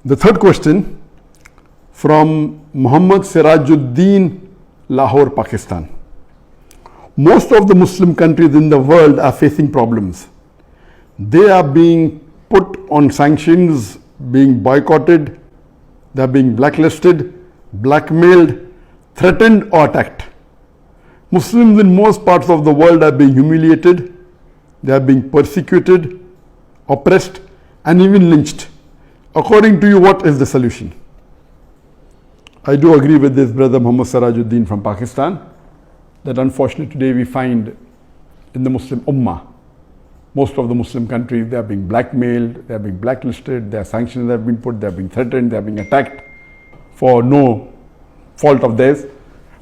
The third question from Muhammad Sirajuddin, Lahore, Pakistan. Most of the Muslim countries in the world are facing problems. They are being put on sanctions, being boycotted, they are being blacklisted, blackmailed, threatened or attacked. Muslims in most parts of the world are being humiliated, they are being persecuted, oppressed and even lynched. According to you, what is the solution? I do agree with this brother Muhammad Sirajuddin from Pakistan that unfortunately today we find in the Muslim Ummah, most of the Muslim countries, they are being blackmailed, they are being blacklisted, their sanctions have been put, they are being threatened, they are being attacked for no fault of theirs.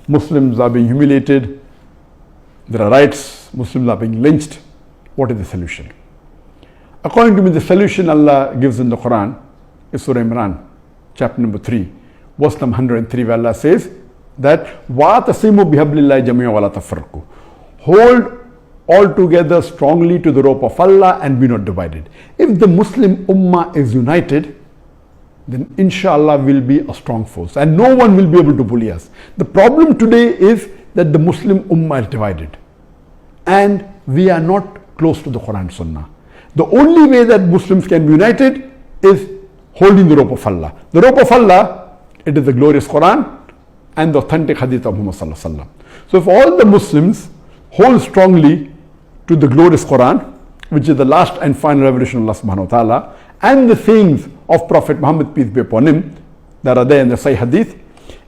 Muslims are being humiliated, there are riots, Muslims are being lynched. What is the solution? According to me, the solution Allah gives in the Quran is Surah Imran, chapter number 3, verse number 103, where Allah says that وَاتَصِمُوا بِحَبْلِ اللَّهِ جَمِيعًا وَلَا تَفَرَّقُوا. Hold all together strongly to the rope of Allah and be not divided. If the Muslim Ummah is united, then inshallah will be a strong force and no one will be able to bully us. The problem today is that the Muslim Ummah is divided and we are not close to the Quran Sunnah. The only way that Muslims can be united is holding the rope of Allah. The rope of Allah, it is the glorious Quran and the authentic hadith of Muhammad Sallallahu Alaihi Wasallam. So if all the Muslims hold strongly to the glorious Quran, which is the last and final revelation of Allah subhanahu wa ta'ala, and the sayings of Prophet Muhammad, peace be upon him, that are there in the Sahih Hadith,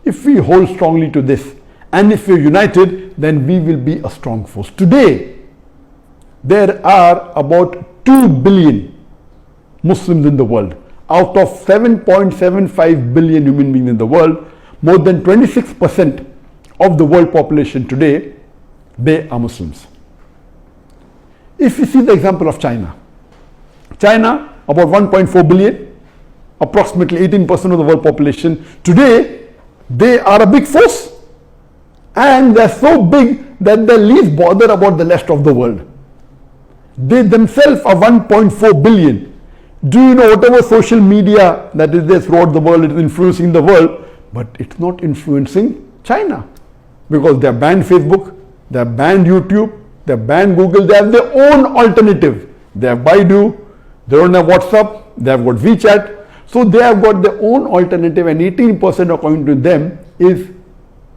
if we hold strongly to this and if we are united, then we will be a strong force. Today, there are about 2 billion Muslims in the world. Out of 7.75 billion human beings in the world, more than 26% of the world population today, they are Muslims. If you see the example of China, China, about 1.4 billion, approximately 18% of the world population. Today, they are a big force and they're so big that they least bother about the rest of the world. They themselves are 1.4 billion. Do you know whatever social media that is there throughout the world, it is influencing the world, but it's not influencing China because they have banned Facebook, they have banned YouTube, they have banned Google, they have their own alternative. They have Baidu, they don't have WhatsApp, they have got WeChat. So they have got their own alternative and 18% according to them is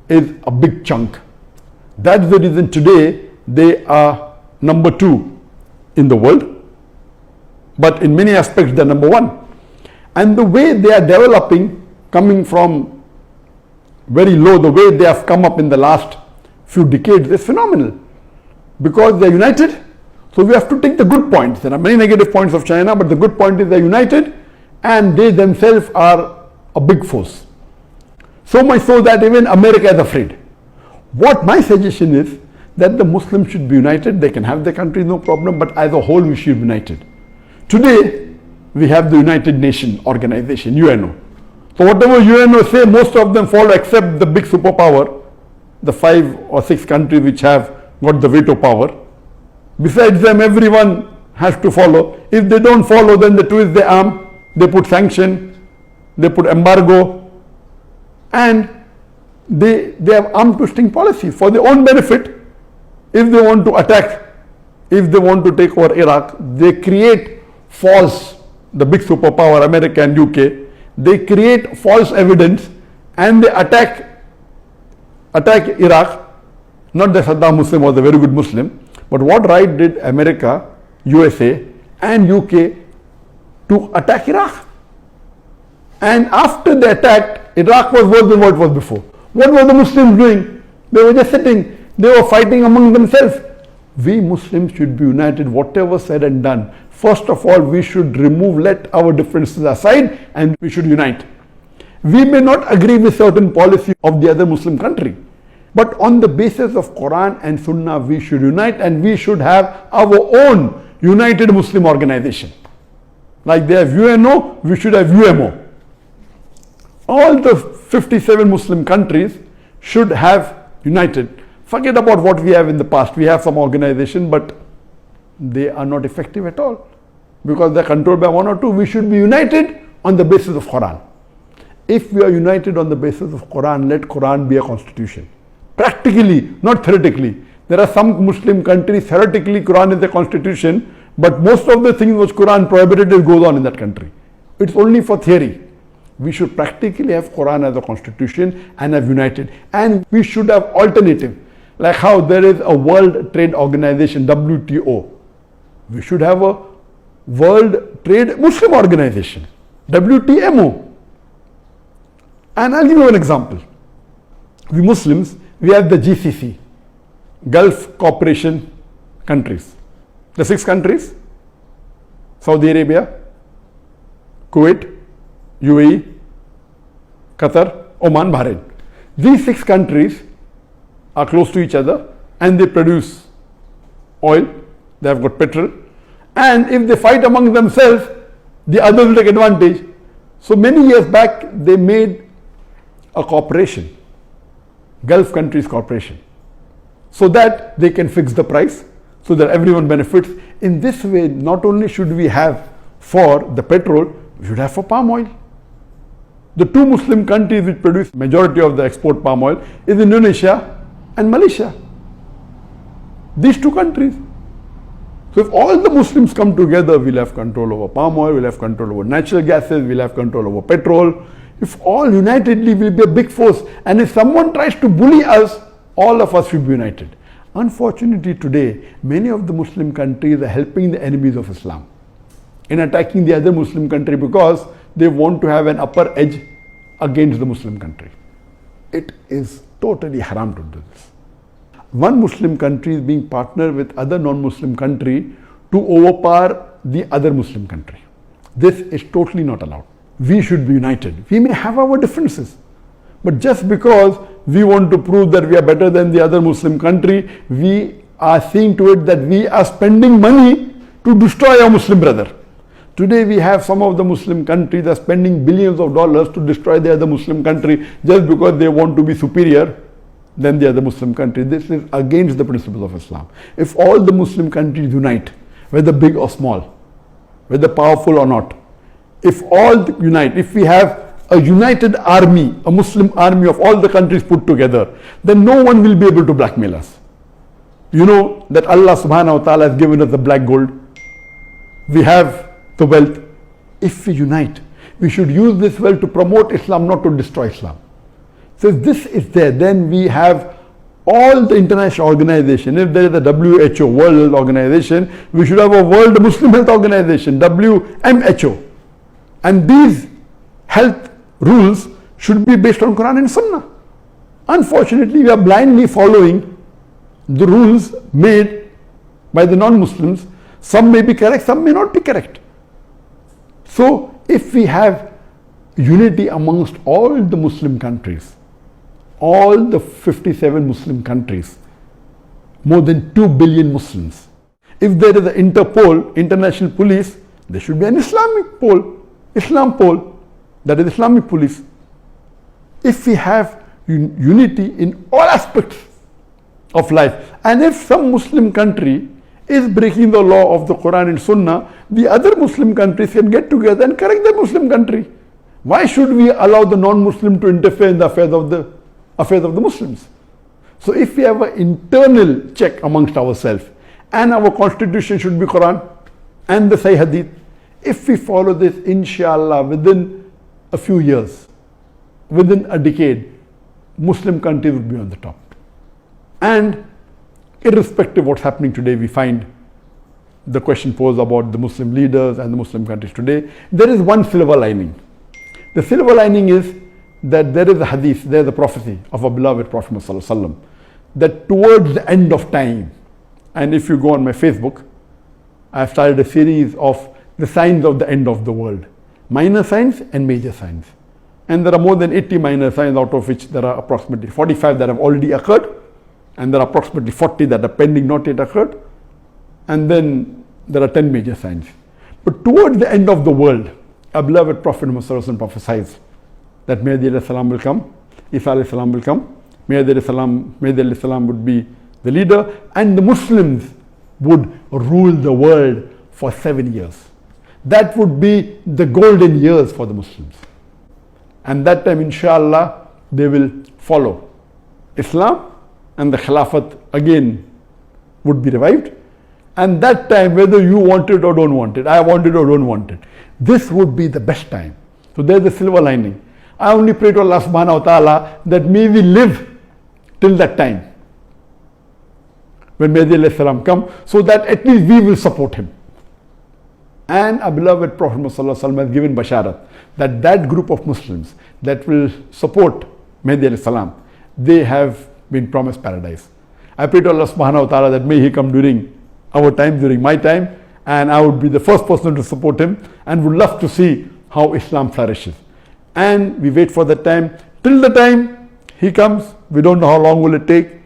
a big chunk. That's the reason today they are number 2 in the world. But in many aspects they're number 1. And the way they are developing, coming from very low, the way they have come up in the last few decades is phenomenal. Because they're united, so we have to take the good points. There are many negative points of China, but the good point is they're united and they themselves are a big force. So much so that even America is afraid. What my suggestion is that the Muslims should be united. They can have their country, no problem, but as a whole we should be united. Today, we have the United Nations Organization, UNO. So whatever UNO say, most of them follow except the big superpower, the 5 or 6 countries which have got the veto power. Besides them, everyone has to follow. If they don't follow, then they twist their arm, they put sanction, they put embargo, and they have arm twisting policy for their own benefit. If they want to attack, if they want to take over Iraq, they create false, the big superpower, America and UK, they create false evidence and they attack Iraq. Not that Saddam Hussein was a very good Muslim, but what right did America, USA and UK to attack Iraq? And after they attacked, Iraq was worse than what it was before. What were the Muslims doing? They were just sitting, they were fighting among themselves. We Muslims should be united, whatever said and done. First of all, we should let our differences aside and we should unite. We may not agree with certain policy of the other Muslim country, but on the basis of Quran and Sunnah, we should unite and we should have our own united Muslim organization. Like they have UNO, we should have UMO. All the 57 Muslim countries should have united. Forget about what we have in the past. We have some organization, but they are not effective at all because they're controlled by 1 or 2. We should be united on the basis of Quran. If we are united on the basis of Quran, let Quran be a constitution. Practically, not theoretically. There are some Muslim countries, theoretically Quran is a constitution, but most of the things which Quran prohibited goes on in that country. It's only for theory. We should practically have Quran as a constitution and have united. And we should have alternative. Like how there is a World Trade Organization, WTO. We should have a World Trade Muslim Organization, WTMO. And I'll give you an example. We Muslims, we have the GCC, Gulf Cooperation countries. The 6 countries, Saudi Arabia, Kuwait, UAE, Qatar, Oman, Bahrain. These 6 countries are close to each other and they produce oil, they have got petrol, and if they fight among themselves, the others will take advantage. So many years back, they made a corporation, Gulf Countries Corporation, so that they can fix the price, so that everyone benefits. In this way, not only should we have for the petrol, we should have for palm oil. The 2 Muslim countries which produce majority of the export palm oil is Indonesia and Malaysia. These 2 countries. So if all the Muslims come together, we'll have control over palm oil, we'll have control over natural gases, we'll have control over petrol. If all unitedly, we'll be a big force. And if someone tries to bully us, all of us should be united. Unfortunately today, many of the Muslim countries are helping the enemies of Islam in attacking the other Muslim country because they want to have an upper edge against the Muslim country. It is totally haram to do this. One Muslim country is being partnered with other non-Muslim country to overpower the other Muslim country. This is totally not allowed. We should be united. We may have our differences, but just because we want to prove that we are better than the other Muslim country, we are seeing to it that we are spending money to destroy our Muslim brother. Today we have some of the Muslim countries are spending billions of dollars to destroy the other Muslim country just because they want to be superior than the other Muslim country. This is against the principles of Islam. If all the Muslim countries unite, whether big or small, whether powerful or not, if all unite, if we have a united army, a Muslim army of all the countries put together, then no one will be able to blackmail us. You know that Allah subhanahu wa ta'ala has given us the black gold. We have the wealth. If we unite, we should use this wealth to promote Islam, not to destroy Islam. So if this is there, then we have all the international organization. If there is a WHO, World Health Organization, we should have a World Muslim Health Organization, WHO. And these health rules should be based on Quran and Sunnah. Unfortunately, we are blindly following the rules made by the non-Muslims. Some may be correct, some may not be correct. So if we have unity amongst all the Muslim countries, all the 57 Muslim countries, more than 2 billion Muslims. If there is an Interpol, international police, there should be an Islamic pole, Islam pole, that is Islamic police. If we have unity in all aspects of life, and if some Muslim country is breaking the law of the Quran and Sunnah, the other Muslim countries can get together and correct the Muslim country. Why should we allow the non-Muslim to interfere in the affairs of the Muslims? So if we have an internal check amongst ourselves, and our constitution should be Quran and the Sahih Hadith, if we follow this, inshallah, within a few years, within a decade, Muslim countries will be on the top. And irrespective of what's happening today, we find the question posed about the Muslim leaders and the Muslim countries today, there is one silver lining. The silver lining is that there is a hadith, there is a prophecy of our beloved Prophet ﷺ, that towards the end of time, and if you go on my Facebook, I have started a series of the signs of the end of the world, minor signs and major signs. And there are more than 80 minor signs, out of which there are approximately 45 that have already occurred, and there are approximately 40 that are pending, not yet occurred, and then there are 10 major signs. But towards the end of the world, our beloved Prophet Muhammad prophesies that Mahdi alayhi salam will come, Isa alayhi salam will come, Mahdi alayhi salam would be the leader, and the Muslims would rule the world for 7 years. that would be the golden years for the Muslims. And that time, inshallah, they will follow Islam, and the Khilafat again would be revived. And that time, whether you want it or don't want it, I want it or don't want it, this would be the best time. So there's the silver lining. I only pray to Allah subhanahu wa ta'ala that may we live till that time when Mahdi alayhi salam come, so that at least we will support him. And our beloved Prophet Muhammad sallallahu alaihi wasallam has given basharat that that group of Muslims that will support Mahdi alayhi salam, they have been promised paradise. I pray to Allah subhanahu wa ta'ala that may he come during our time, during my time, and I would be the first person to support him and would love to see how Islam flourishes. And we wait for that time. Till the time he comes, we don't know how long will it take.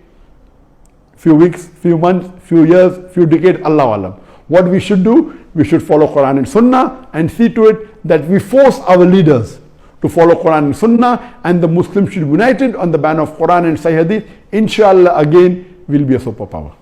Few weeks, few months, few years, few decades, Allahu Alam. What we should do, we should follow Quran and Sunnah and see to it that we force our leaders to follow Quran and Sunnah, and the Muslims should be united on the banner of Quran and Sahih Hadith. Inshallah, again, we'll be a superpower.